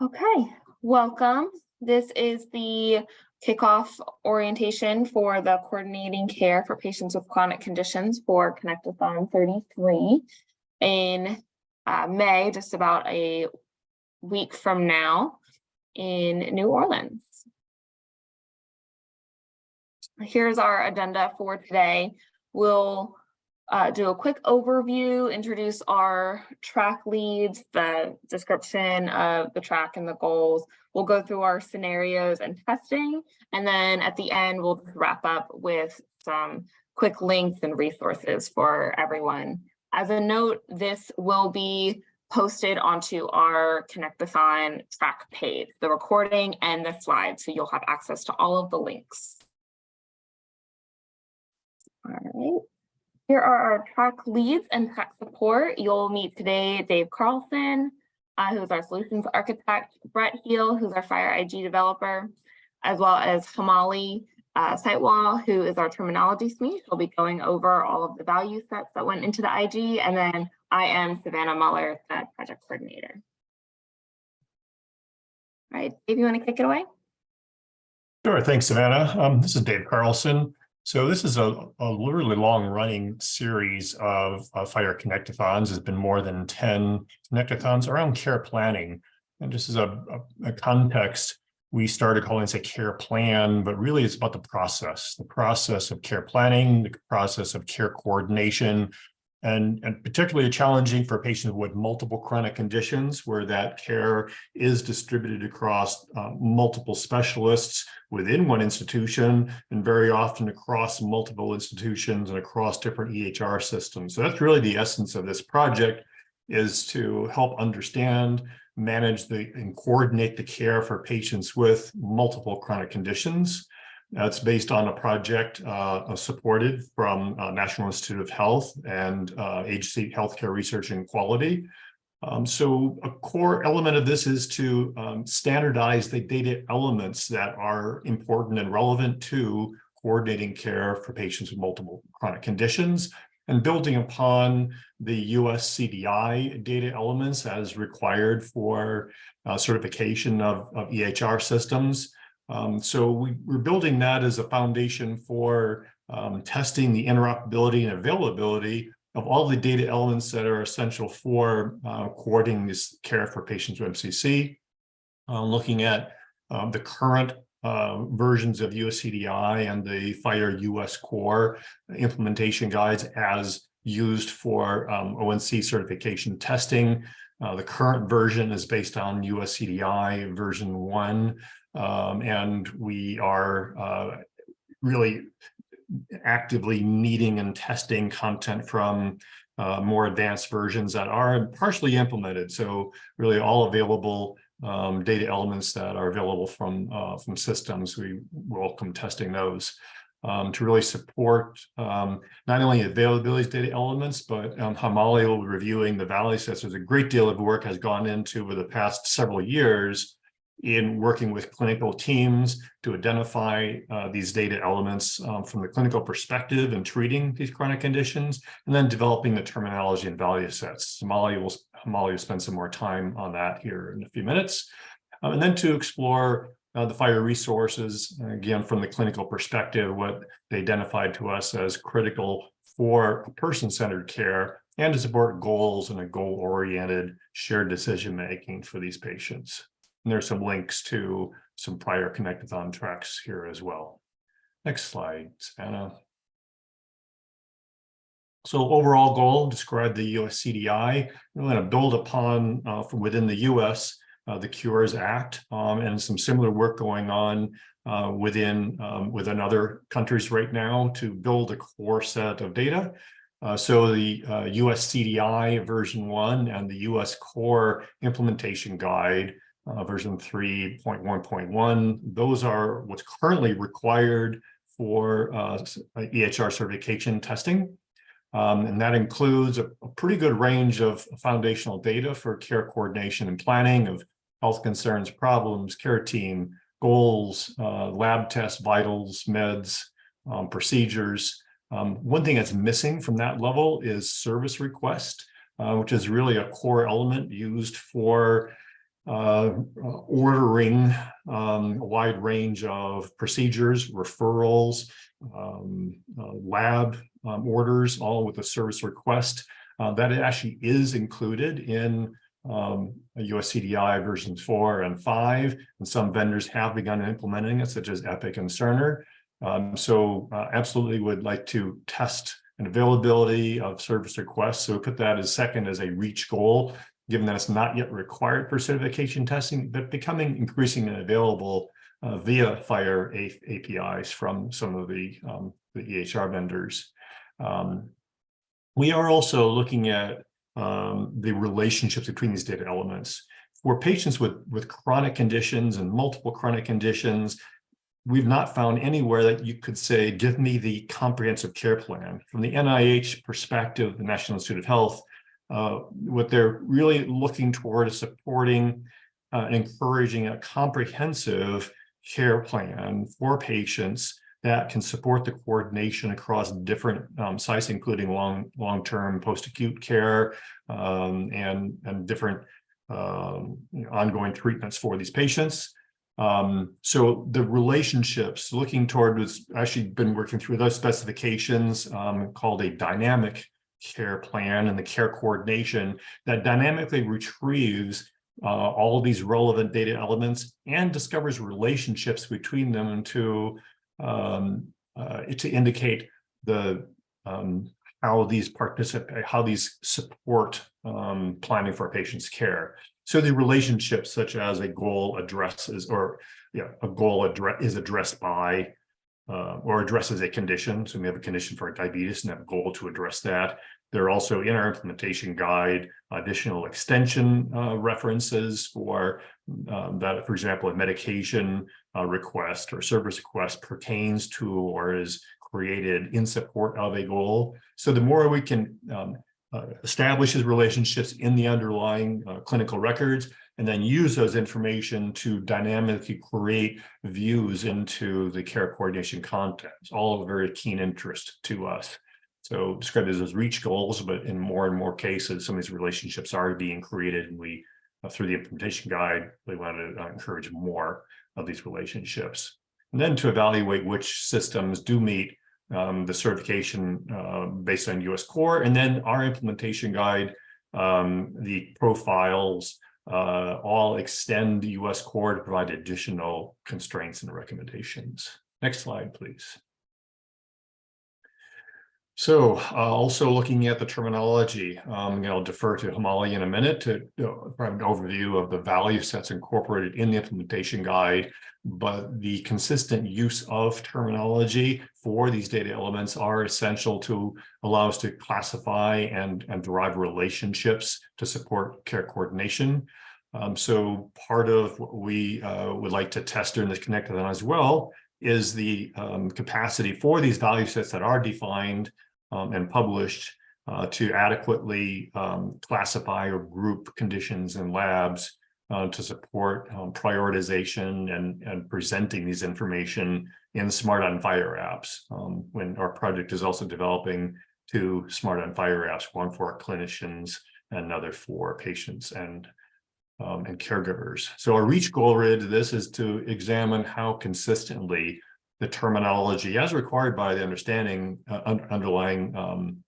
Okay, welcome. This is the kickoff orientation for the coordinating care for patients with chronic conditions for Connnectathon 33 in May, just about a week from now in New Orleans. Here's our agenda for today. We'll do a quick overview, introduce our track leads, the description of the track and the goals. We'll go through our scenarios and testing, and then at the end, we'll just wrap up with some quick links and resources for everyone. As a note, this will be posted onto our Connnectathon track page, the recording and the slides, so you'll have access to all of the links. All right. Here are our track leads and track support. You'll meet today Dave Carlson, who's our solutions architect, Brett Heel, who's our Fire IG developer, as well as Hamali Sitewall, who is our terminology SME. She'll be going over all of the value sets that went into the IG, and then I am Savannah Muller, the project coordinator. All right, Dave, you want to kick it away? Sure, thanks, Savannah. This is Dave Carlson. So this is a really long-running series of Fire Connnectathons. There's been more than 10 Connnectathons around care planning. And just as a context, we started calling this a care plan, but really it's about the process of care planning, the process of care coordination, and particularly challenging for patients with multiple chronic conditions where that care is distributed across multiple specialists within one institution and very often across multiple institutions and across different EHR systems. So that's really the essence of this project, is to help understand, manage and coordinate the care for patients with multiple chronic conditions. It's based on a project supported from National Institute of Health and Agency Healthcare Research and Quality. So a core element of this is to standardize the data elements that are important and relevant to coordinating care for patients with multiple chronic conditions, and building upon the US CDI data elements as required for certification of EHR systems. So we're building that as a foundation for testing the interoperability and availability of all the data elements that are essential for coordinating this care for patients with MCC, looking at the current versions of USCDI and the FHIR US Core implementation guides as used for ONC certification testing. The current version is based on USCDI version 1. And we are really actively needing and testing content from more advanced versions that are partially implemented. So really all available data elements that are available from systems, we welcome testing those to really support not only availability of data elements, but Hamali will be reviewing the value sets. There's a great deal of work has gone into over the past several years in working with clinical teams to identify these data elements from the clinical perspective and treating these chronic conditions, and then developing the terminology and value sets. Hamali will spend some more time on that here in a few minutes. And then to explore the FHIR resources, again, from the clinical perspective, what they identified to us as critical for person-centered care and to support goals and a goal-oriented shared decision-making for these patients. And there's some links to some prior Connnectathon tracks here as well. Next slide, Anna. So overall goal, describe the US CDI. We're going to build upon from within the US, the Cures Act, and some similar work going on within other countries right now to build a core set of data. So the US CDI version 1 and the US Core implementation guide version 3.1.1, those are what's currently required for EHR certification testing. And that includes a pretty good range of foundational data for care coordination and planning of health concerns, problems, care team, goals, lab tests, vitals, meds, procedures. One thing that's missing from that level is service request, which is really a core element used for ordering a wide range of procedures, referrals, lab orders, all with a service request. That actually is included in US CDI versions 4 and 5, and some vendors have begun implementing it, such as Epic and Cerner. So absolutely would like to test an availability of service requests. So we put that as second as a reach goal, given that it's not yet required for certification testing, but becoming increasingly available via FHIR APIs from some of the EHR vendors. We are also looking at the relationships between these data elements. For patients with chronic conditions and multiple chronic conditions, we've not found anywhere that you could say, give me the comprehensive care plan. From the NIH perspective, the National Institute of Health, what they're really looking toward is supporting, encouraging a comprehensive care plan for patients that can support the coordination across different sites, including long-term post-acute care and different ongoing treatments for these patients. So the relationships, looking toward, was actually been working through those specifications called a dynamic care plan, and the care coordination that dynamically retrieves all of these relevant data elements and discovers relationships between them to indicate the how these support planning for a patient's care. So the relationships, such as a goal addresses, or a goal is addressed by or addresses a condition. So we have a condition for diabetes and have a goal to address that. There are also in our implementation guide additional extension references for that, for example, a medication request or service request pertains to or is created in support of a goal. So the more we can establish these relationships in the underlying clinical records, and then use those information to dynamically create views into the care coordination content, all of very keen interest to us. So describe these as reach goals, but in more and more cases, some of these relationships are being created, and we, through the implementation guide, we want to encourage more of these relationships. And then to evaluate which systems do meet the certification based on US core, and then our implementation guide, the profiles all extend the US core to provide additional constraints and recommendations. Next slide, please. So also looking at the terminology, I'll defer to Hamali in a minute to provide an overview of the value sets incorporated in the implementation guide, but the consistent use of terminology for these data elements are essential to allow us to classify and derive relationships to support care coordination. So part of what we would like to test during this Connnectathon as well is the capacity for these value sets that are defined and published to adequately classify or group conditions in labs to support prioritization and presenting these information in Smart on FHIR apps. When our project is also developing 2 Smart on FHIR apps, one for our clinicians and another for patients and caregivers. So our reach goal related to this is to examine how consistently the terminology, as required by the underlying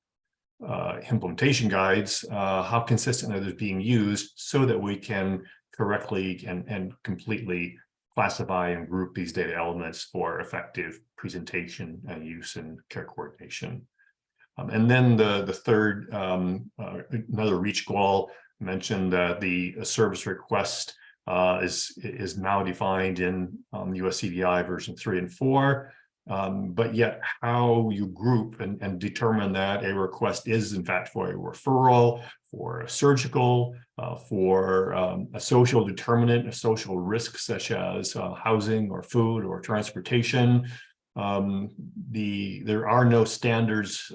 implementation guides, how consistently it is being used, so that we can correctly and completely classify and group these data elements for effective presentation and use in care coordination. And then the third, another reach goal, mentioned that the service request is now defined in US CDI version 3 and 4, but yet how you group and determine that a request is in fact for a referral, for a surgical, for a social determinant, a social risk such as housing or food or transportation. There are no standards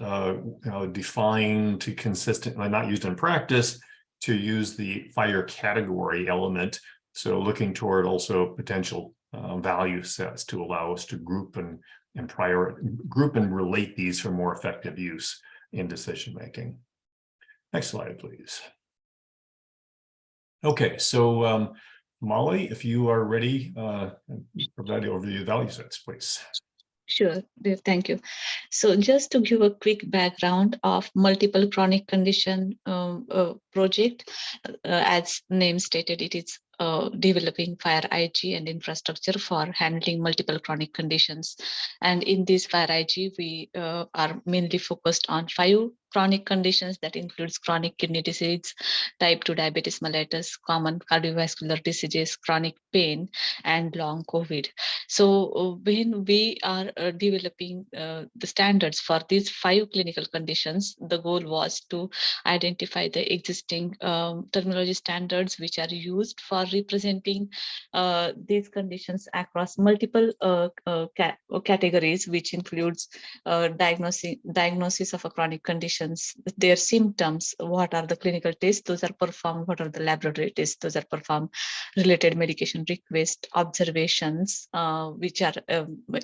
defined to consistently, not used in practice, to use the FHIR category element. So looking toward also potential value sets to allow us to group and relate these for more effective use in decision making. Next slide, please. Okay, so Molly, if you are ready, provide the overview of value sets, please. Sure, Dave, thank you. So just to give a quick background of multiple chronic condition project, as name stated, it is developing fire IG and infrastructure for handling multiple chronic conditions. And in this fire IG, we are mainly focused on 5 chronic conditions that includes chronic kidney disease, type 2 diabetes mellitus, common cardiovascular diseases, chronic pain, and long COVID. So when we are developing the standards for these 5 clinical conditions, the goal was to identify the existing terminology standards which are used for representing these conditions across multiple categories, which includes diagnosis of a chronic conditions, their symptoms, what are the clinical tests, those are performed, what are the laboratory tests, those are performed, related medication request, observations, which are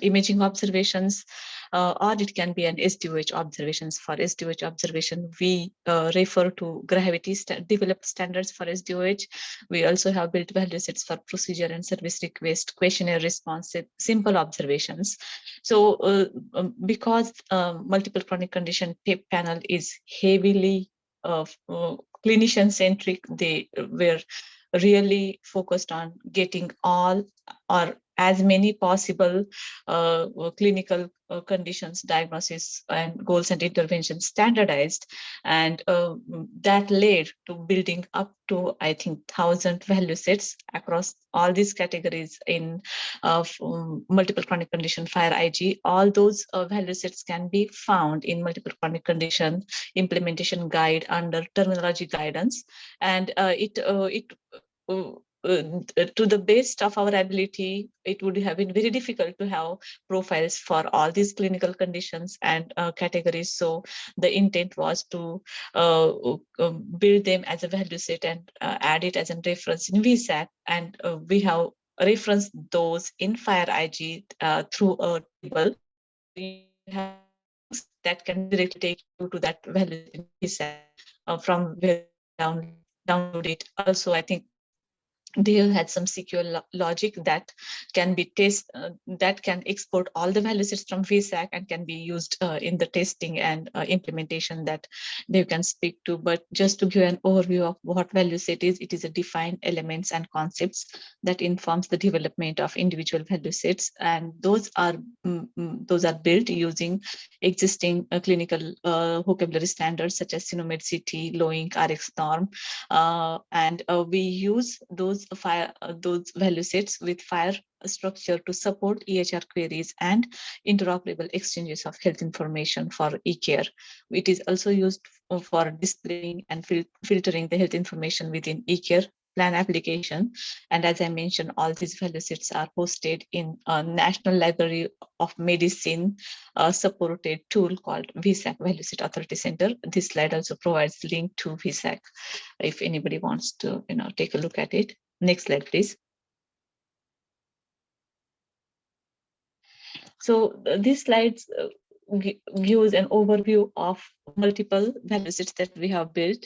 imaging observations, or it can be an SDOH observations. For SDOH observation, we refer to gravity developed standards for SDOH. We also have built value sets for procedure and service request, questionnaire response, simple observations. So because multiple chronic condition PEP panel is heavily clinician centric, they were really focused on getting all or as many possible clinical conditions, diagnosis, and goals and interventions standardized. And that led to building up to, I think, 1,000 value sets across all these categories in multiple chronic condition fire IG. All those value sets can be found in multiple chronic condition implementation guide under terminology guidance. And to the best of our ability, it would have been very difficult to have profiles for all these clinical conditions and categories. So the intent was to build them as a value set and add it as a reference in VSAC. And we have referenced those in Fire IG through a table. You have links that can directly take you to that value in VSAC from where download it. Also, I think Dale had some secure logic that can be that can export all the value sets from VSAC and can be used in the testing and implementation that they can speak to. But just to give an overview of what value set is, it is a defined elements and concepts that informs the development of individual value sets, and those are built using existing clinical vocabulary standards such as Synomed CT, Loink, RX norm, and we use those value sets with fire structure to support EHR queries and interoperable exchanges of health information for eCare. It is also used for displaying and filtering the health information within eCare plan application. And as I mentioned, all these value sets are hosted in a National Library of Medicine supported tool called VSAC Value Set Authority Center. This slide also provides link to VSAC if anybody wants to take a look at it. Next slide, please. So this slide gives an overview of multiple value sets that we have built.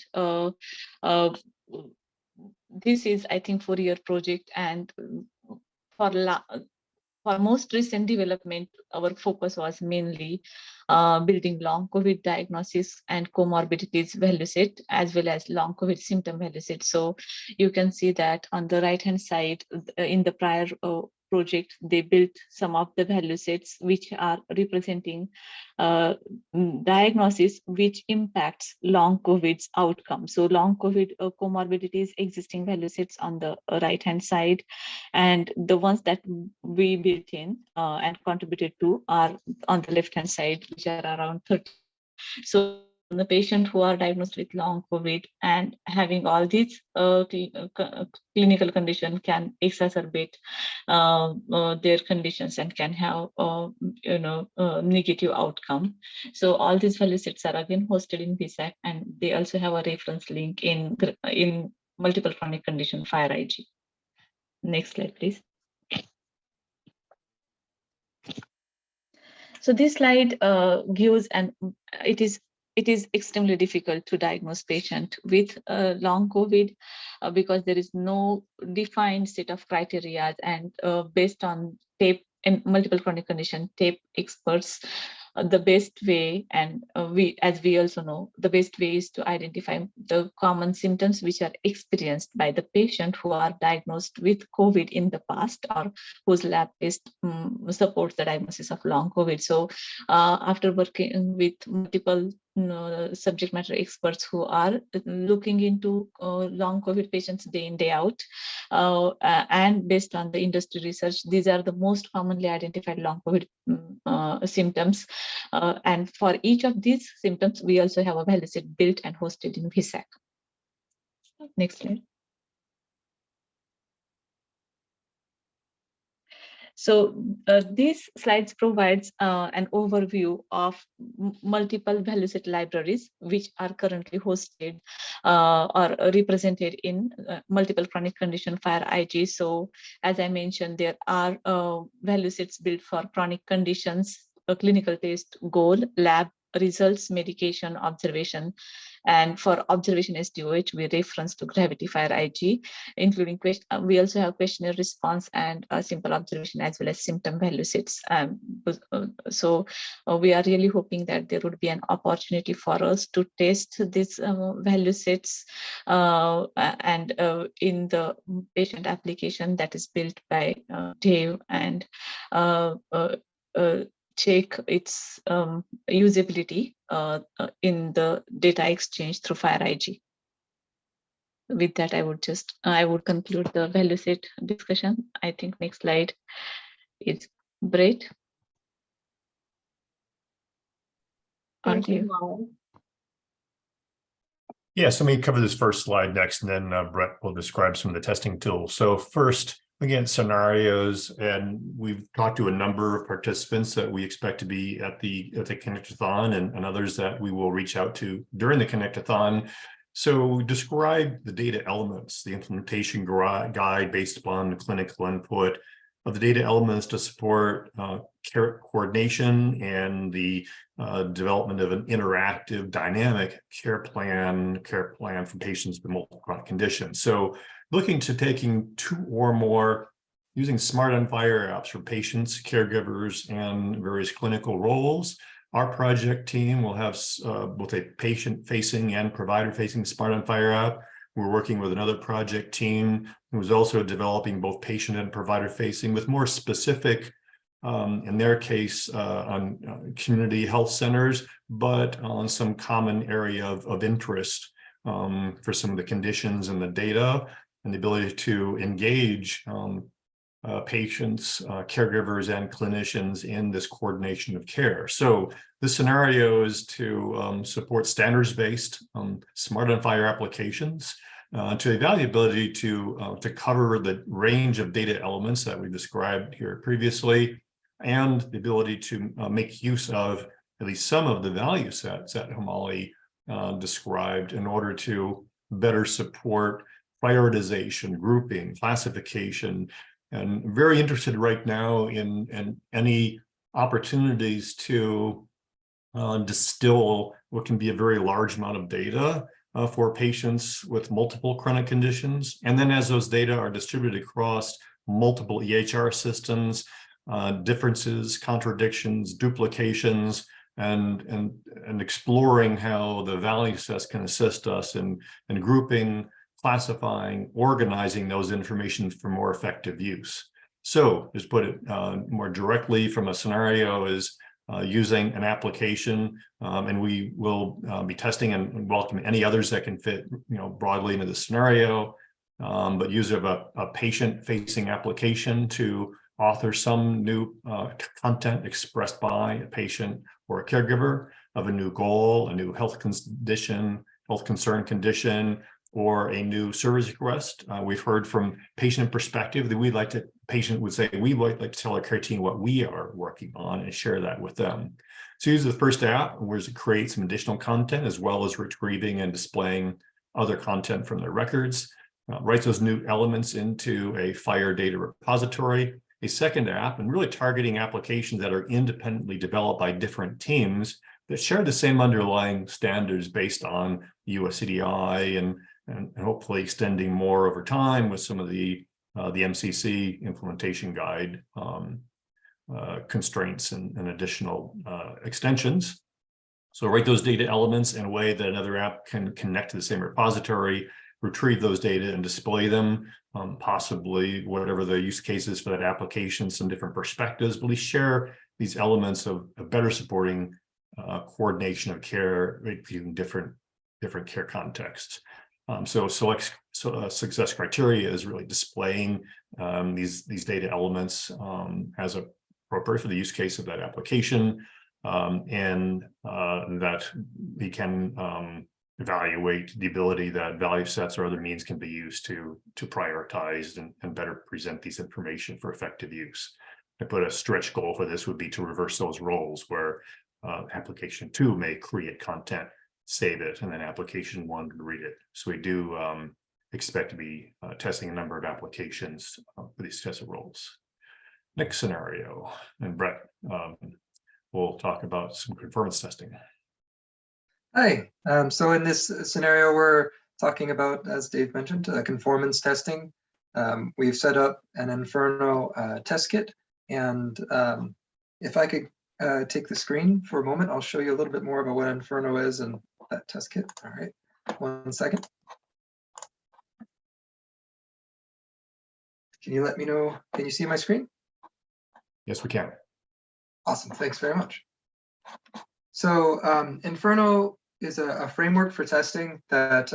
This is, I think, 4-year project, and for most recent development, our focus was mainly building long COVID diagnosis and comorbidities value set, as well as long COVID symptom value set. So you can see that on the right-hand side, in the prior project, they built some of the value sets which are representing diagnosis which impacts long COVID's outcome. So long COVID comorbidities, existing value sets on the right-hand side, and the ones that we built in and contributed to are on the left-hand side, which are around 30. So the patient who are diagnosed with long COVID and having all these clinical condition can exacerbate their conditions and can have negative outcome. So all these value sets are again hosted in VSAC, and they also have a reference link in multiple chronic condition Fire IG. Next slide, please. So this slide gives it is it is extremely difficult to diagnose patient with long COVID because there is no defined set of criteria, and based on TAPE and multiple chronic condition, TAPE experts, the best way, and as we also know, the best way is to identify the common symptoms which are experienced by the patient who are diagnosed with COVID in the past, or whose lab test supports the diagnosis of long COVID. So after working with multiple subject matter experts who are looking into long COVID patients day in, day out, and based on the industry research, these are the most commonly identified long COVID symptoms. And for each of these symptoms, we also have a value set built and hosted in VSAC. Next slide. So these slides provides an overview of multiple value set libraries which are currently hosted or represented in multiple chronic condition FHIR IG. So as I mentioned, there are value sets built for chronic conditions, a clinical test, goal, lab, results, medication, observation. And for observation SDOH, we reference to Gravity FHIR IG, including we also have questionnaire response and simple observation as well as symptom value sets. So we are really hoping that there would be an opportunity for us to test these value sets and in the patient application that is built by Dave, and check its usability in the data exchange through FHIR IG. With that, I would conclude the value set discussion. I think next slide is Brett. Thank you, Molly. Yes, let me cover this first slide next, and then Brett will describe some of the testing tools. So first, again, scenarios, and we've talked to a number of participants that we expect to be at the Connnectathon, and others that we will reach out to during the Connnectathon. So describe the data elements, the implementation guide based upon the clinical input of the data elements to support care coordination and the development of an interactive, dynamic care plan for patients with multiple chronic conditions. So looking to taking 2 or more, using smart on FHIR apps for patients, caregivers, and various clinical roles. Our project team will have both a patient-facing and provider-facing smart on FHIR app. We're working with another project team who's also developing both patient and provider-facing with more specific, in their case, on community health centers, but on some common area of interest for some of the conditions and the data and the ability to engage patients, caregivers, and clinicians in this coordination of care. So the scenario is to support standards-based smart on FHIR applications, to the valuability to cover the range of data elements that we described here previously, and the ability to make use of at least some of the value sets that Homali described in order to better support prioritization, grouping, classification, and very interested right now in any opportunities to distill what can be a very large amount of data for patients with multiple chronic conditions. And then as those data are distributed across multiple EHR systems, differences, contradictions, duplications, and exploring how the value sets can assist us in grouping, classifying, organizing those information for more effective use. So just put it more directly from a scenario is using an application, and we will be testing and welcome any others that can fit broadly into the scenario, but use of a patient-facing application to author some new content expressed by a patient or a caregiver of a new goal, a new health condition, health concern condition, or a new service request. We've heard from patient perspective that patient would say, we would like to tell our care team what we are working on and share that with them. So use the first app, where to create some additional content, as well as retrieving and displaying other content from their records. Write those new elements into a FHIR data repository. A second app, and really targeting applications that are independently developed by different teams, that share the same underlying standards based on US CDI and hopefully extending more over time with some of the MCC implementation guide constraints and additional extensions. So write those data elements in a way that another app can connect to the same repository, retrieve those data and display them, possibly whatever the use cases for that application, some different perspectives, but at least share these elements of better supporting coordination of care in different care contexts. So success criteria is really displaying these data elements as appropriate for the use case of that application, and that we can evaluate the ability that value sets or other means can be used to prioritize and better present these information for effective use. I put a stretch goal for this would be to reverse those roles where application 2 may create content, save it, and then application 1 to read it. So we do expect to be testing a number of applications for these types of roles. Next scenario, and Brett will talk about some conformance testing. Hi, so in this scenario, we're talking about, as Dave mentioned, conformance testing. We've set up an Inferno test kit, and if I could take the screen for a moment, I'll show you a little bit more about what Inferno is and that test kit. All right, 1 second. Can you let me know, can you see my screen? Yes, we can. Awesome, thanks very much. So Inferno is a framework for testing that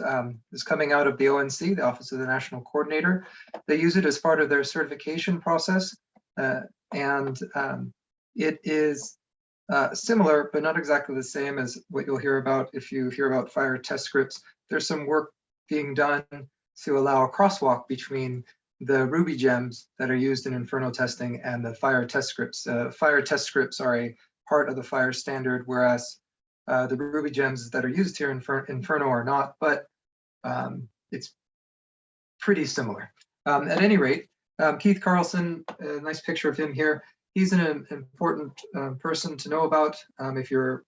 is coming out of the ONC, the Office of the National Coordinator. They use it as part of their certification process, and it is similar, but not exactly the same as what you'll hear about if you hear about FHIR test scripts. There's some work being done to allow a crosswalk between the Ruby gems that are used in Inferno testing and the FHIR test scripts. FHIR test scripts are a part of the FHIR standard, whereas the Ruby gems that are used here in Inferno are not, but it's pretty similar. At any rate, Keith Carlson, a nice picture of him here. He's an important person to know about if you're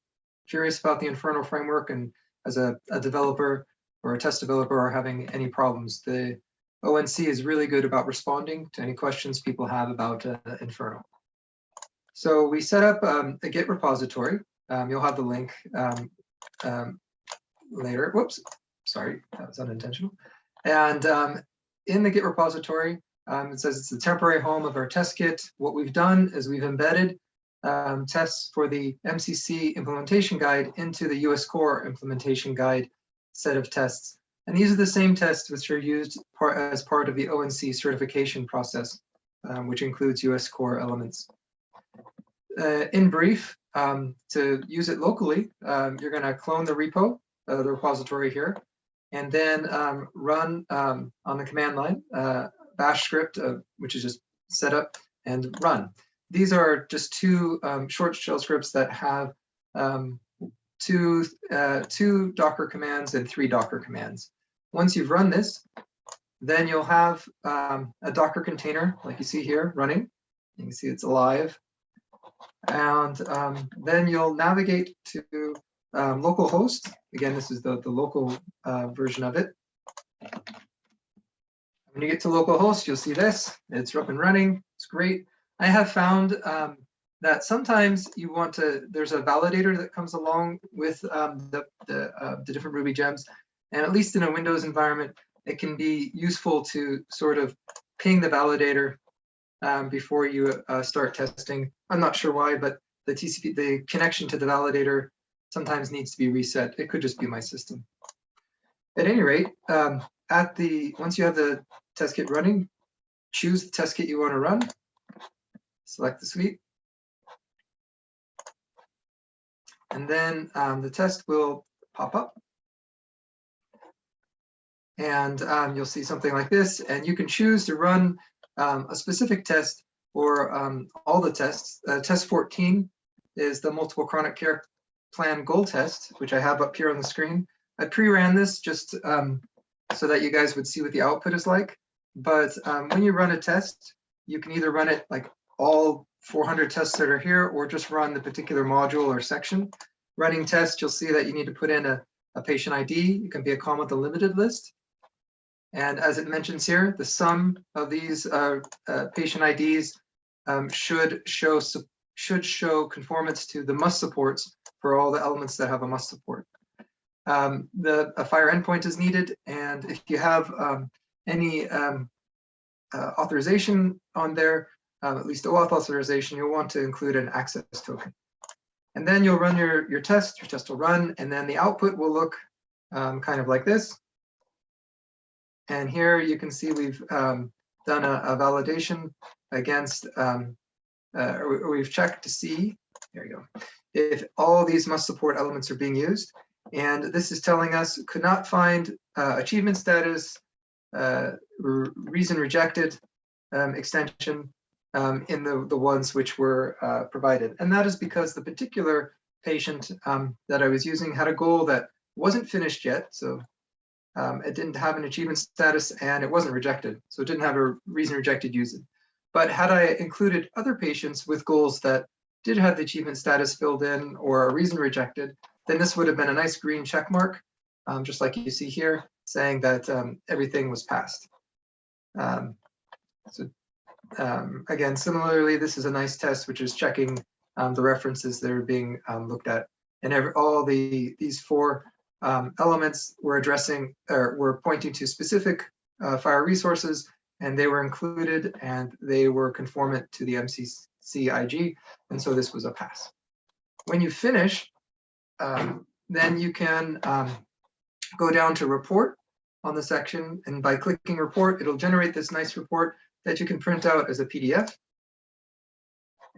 curious about the Inferno framework and as a developer or a test developer are having any problems. The ONC is really good about responding to any questions people have about Inferno. So we set up a Git repository. You'll have the link later. Whoops, sorry, that was unintentional. And in the Git repository, it says it's the temporary home of our test kit. What we've done is we've embedded tests for the MCC implementation guide into the US Core implementation guide set of tests. And these are the same tests which are used as part of the ONC certification process, which includes US Core elements. In brief, to use it locally, you're going to clone the repo, the repository here, and then run on the command line bash script, which is just set up and run. These are just 2 short shell scripts that have 2 Docker commands and 3 Docker commands. Once you've run this, then you'll have a Docker container like you see here running. You can see it's alive. And then you'll navigate to localhost. Again, this is the local version of it. When you get to localhost, you'll see this. It's up and running. It's great. I have found that sometimes you want to, there's a validator that comes along with the different Ruby gems. And at least in a Windows environment, it can be useful to sort of ping the validator before you start testing. I'm not sure why, but the TCP, the connection to the validator sometimes needs to be reset. It could just be my system. At any rate, once you have the test kit running, choose the test kit you want to run, select the suite, and then the test will pop up. And you'll see something like this, and you can choose to run a specific test or all the tests. Test 14 is the multiple chronic care plan goal test, which I have up here on the screen. I pre-ran this just so that you guys would see what the output is like. But when you run a test, you can either run it like all 400 tests that are here, or just run the particular module or section. running test, you'll see that you need to put in a patient ID. It can be a comma with a limited list. And as it mentions here, the sum of these patient IDs should show conformance to the must supports for all the elements that have a must support. A fire endpoint is needed, and if you have any authorization on there, at least OAuth authorization, you'll want to include an access token. And then you'll run your test. Your test will run, and then the output will look kind of like this. And here you can see we've done a validation against, we've checked to see, there you go, if all these must support elements are being used. And this is telling us could not find achievement status, reason rejected extension in the ones which were provided. And that is because the particular patient that I was using had a goal that wasn't finished yet. So it didn't have an achievement status and it wasn't rejected. So it didn't have a reason rejected using. But had I included other patients with goals that did have the achievement status filled in or a reason rejected, then this would have been a nice green check mark, just like you see here, saying that everything was passed. Again, similarly, this is a nice test, which is checking the references that are being looked at. And all these four elements were addressing or were pointing to specific fire resources, and they were included and they were conformant to the MCC-IG, and so this was a pass. When you finish, then you can go down to report on the section, and by clicking report, it'll generate this nice report that you can print out as a PDF.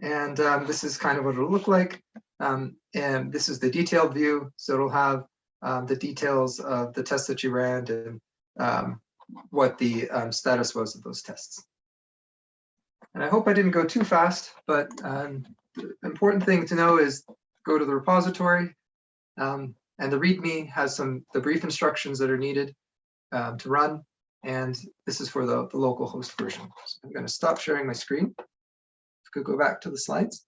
And this is kind of what it'll look like. And this is the detailed view, so it'll have the details of the tests that you ran and what the status was of those tests. And I hope I didn't go too fast, but the important thing to know is go to the repository, and the README has the brief instructions that are needed to run, and this is for the local host version. So I'm going to stop sharing my screen. Could go back to the slides.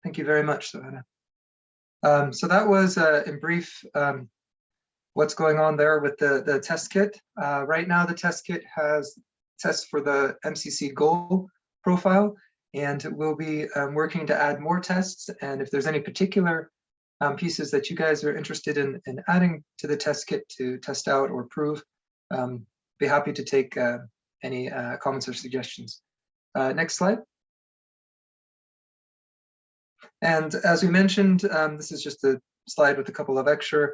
Thank you very much, Savannah. So that was in brief what's going on there with the test kit. Right now, the test kit has tests for the MCC goal profile, and we'll be working to add more tests. And if there's any particular pieces that you guys are interested in adding to the test kit to test out or prove, be happy to take any comments or suggestions. Next slide. And as we mentioned, this is just a slide with a couple of extra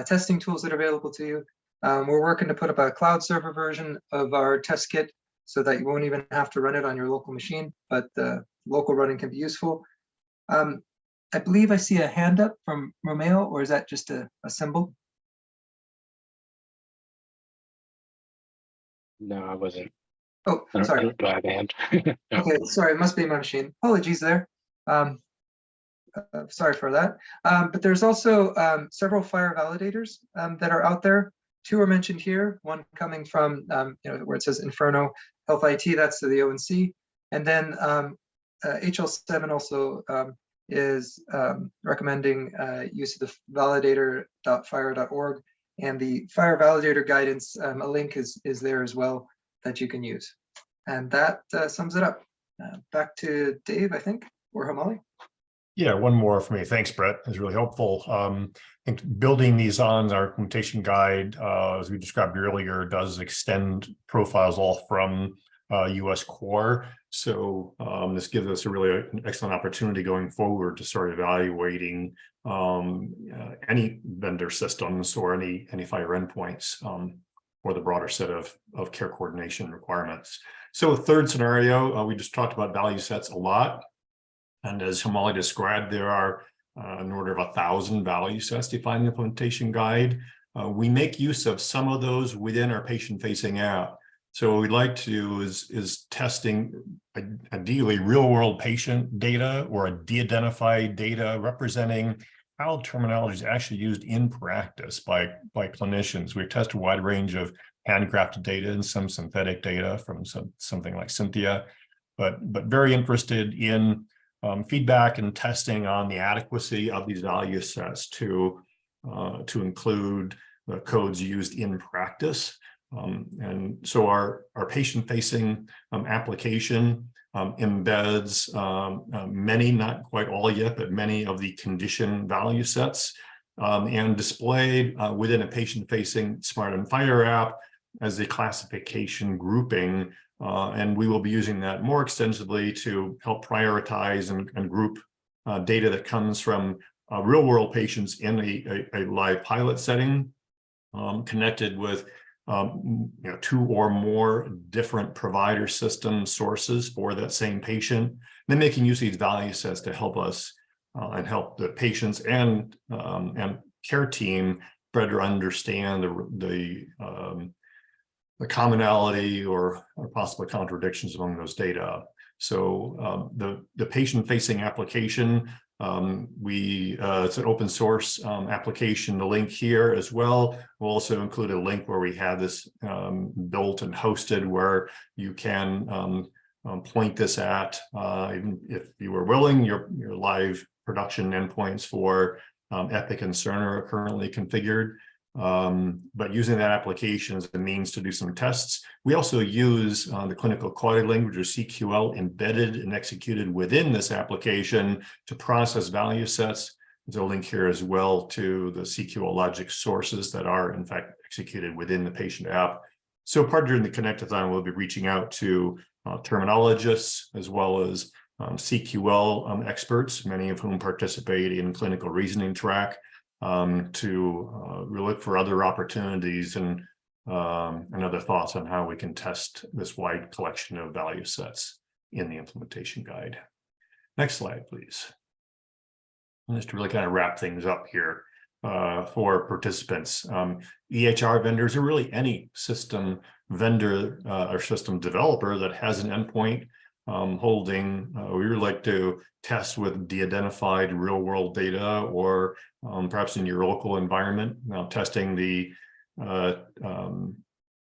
testing tools that are available to you. We're working to put up a cloud server version of our test kit so that you won't even have to run it on your local machine, but local running can be useful. I believe I see a hand up from Romeo, or is that just a symbol? No, I wasn't. Oh, sorry. Do I have a hand? No. Okay, sorry, it must be my machine. Apologies there. Sorry for that. But there's also several fire validators that are out there. Two are mentioned here, one coming from where it says Inferno Health IT, that's the ONC. And then HL7 also is recommending use of the validator.fire.org, and the fire validator guidance, a link is there as well that you can use. And that sums it up. Back to Dave, I think, or Hamali. Yeah, one more for me. Thanks, Brett. It's really helpful. I think building these on our implementation guide, as we described earlier, does extend profiles all from US core. So this gives us a really an excellent opportunity going forward to start evaluating any vendor systems or any fire endpoints for the broader set of care coordination requirements. So third scenario, we just talked about value sets a lot. And as Hamali described, there are an order of 1,000 value sets defined in the implementation guide. We make use of some of those within our patient-facing app. So what we'd like to do is testing ideally real-world patient data or de-identified data representing how terminology is actually used in practice by clinicians. We've tested a wide range of handcrafted data and some synthetic data from something like Cynthia, but very interested in feedback and testing on the adequacy of these value sets to include the codes used in practice. And so our patient-facing application embeds many, not quite all yet, but many of the condition value sets and displayed within a patient-facing Smart and Fire app as a classification grouping. And we will be using that more extensively to help prioritize and group data that comes from real-world patients in a live pilot setting, connected with 2 or more different provider system sources for that same patient, and then making use of these value sets to help us and help the patients and care team better understand the commonality or possible contradictions among those data. So the patient-facing application, it's an open source application. The link here as well. We'll also include a link where we have this built and hosted, where you can point this at, even if you were willing, your live production endpoints for Epic and Cerner are currently configured. But using that application as a means to do some tests. We also use the clinical quality language, or CQL, embedded and executed within this application to process value sets. There's a link here as well to the CQL logic sources that are in fact executed within the patient app. So part during the Connnectathon, we'll be reaching out to terminologists as well as CQL experts, many of whom participate in clinical reasoning track, to look for other opportunities and other thoughts on how we can test this wide collection of value sets in the implementation guide. Next slide, please. And just to really kind of wrap things up here for participants. EHR vendors, or really any system vendor or system developer that has an endpoint holding, we would like to test with de-identified real-world data, or perhaps in your local environment, testing the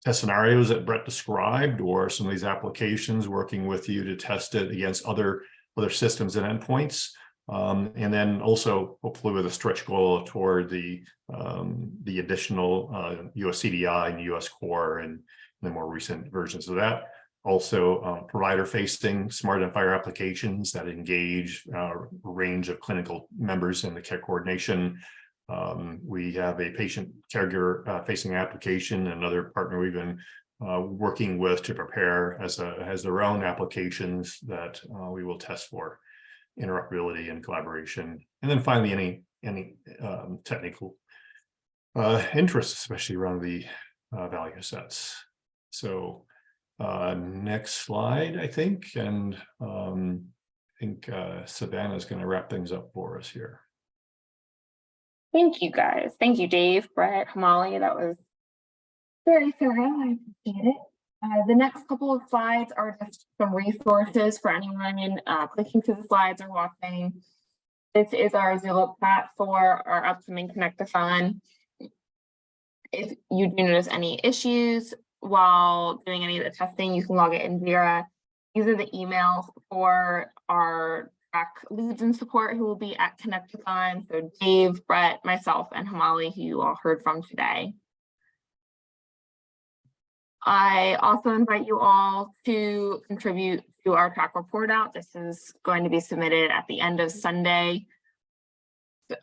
test scenarios that Brett described, or some of these applications working with you to test it against other systems and endpoints. And then also hopefully with a stretch goal toward the additional US CDI and US Core and the more recent versions of that. Also provider-facing Smart and Fire applications that engage a range of clinical members in the care coordination. We have a patient caregiver facing application, another partner we've been working with to prepare has their own applications that we will test for interoperability and collaboration. And then finally, any technical interests, especially around the value sets. So next slide, I think, and I think Savannah is going to wrap things up for us here. Thank you, guys. Thank you, Dave, Brett, Hamali. That was very thorough. I appreciate it. The next couple of slides are just some resources for anyone clicking through the slides or watching. This is our Zillow chat for our upcoming Connnectathon. If you do notice any issues while doing any of the testing, you can log it in Jira. These are the emails for our track leads and support who will be at Connnectathon. So Dave, Brett, myself, and Hamali, who you all heard from today. I also invite you all to contribute to our track report out. This is going to be submitted at the end of Sunday.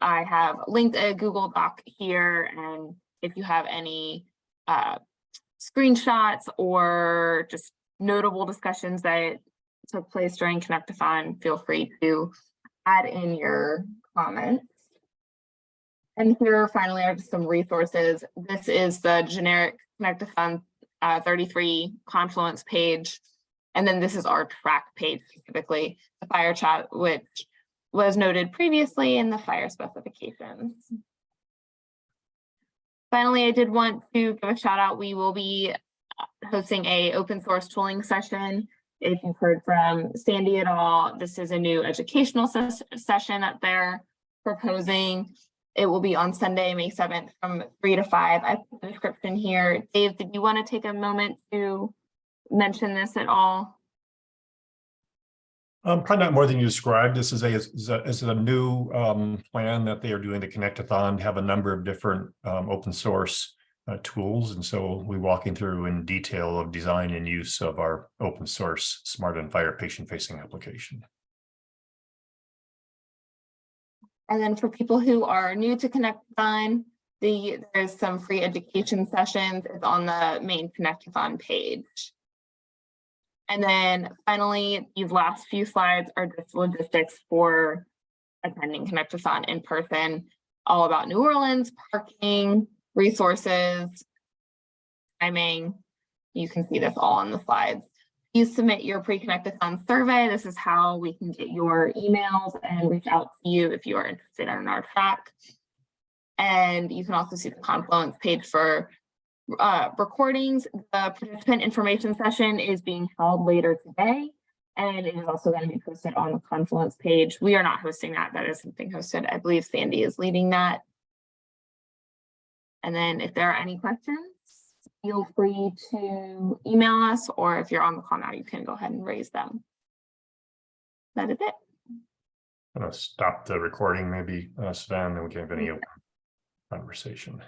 I have linked a Google Doc here, and if you have any screenshots or just notable discussions that took place during Connnectathon, feel free to add in your comments. And here finally are just some resources. This is the generic Connnectathon 33 Confluence page. And then this is our track page, specifically the fire chat, which was noted previously in the fire specifications. Finally, I did want to give a shout out. We will be hosting a open source tooling session. If you've heard from Sandy at all, this is a new educational session that they're proposing. It will be on Sunday, May 7th from 3 to 5. I put the description here. Dave, did you want to take a moment to mention this at all? Probably not more than you described. This is a new plan that they are doing, the Connnectathon, have a number of different open source tools. And so we're walking through in detail of design and use of our open source Smart and Fire patient facing application. And then for people who are new to Connnectathon, there's some free education sessions. It's on the main Connnectathon page. And then finally, these last few slides are just logistics for attending Connnectathon in person, all about New Orleans, parking, resources, timing. You can see this all on the slides. You submit your pre-Connnectathon survey. This is how we can get your emails and reach out to you if you are interested in our track. And you can also see the Confluence page for recordings. The participant information session is being held later today, and it is also going to be posted on the Confluence page. We are not hosting that. That is something hosted. I believe Sandy is leading that. And then if there are any questions, feel free to email us, or if you're on the call now, you can go ahead and raise them. That is it. I'm going to stop the recording, maybe, Sven, and we can have any open conversation.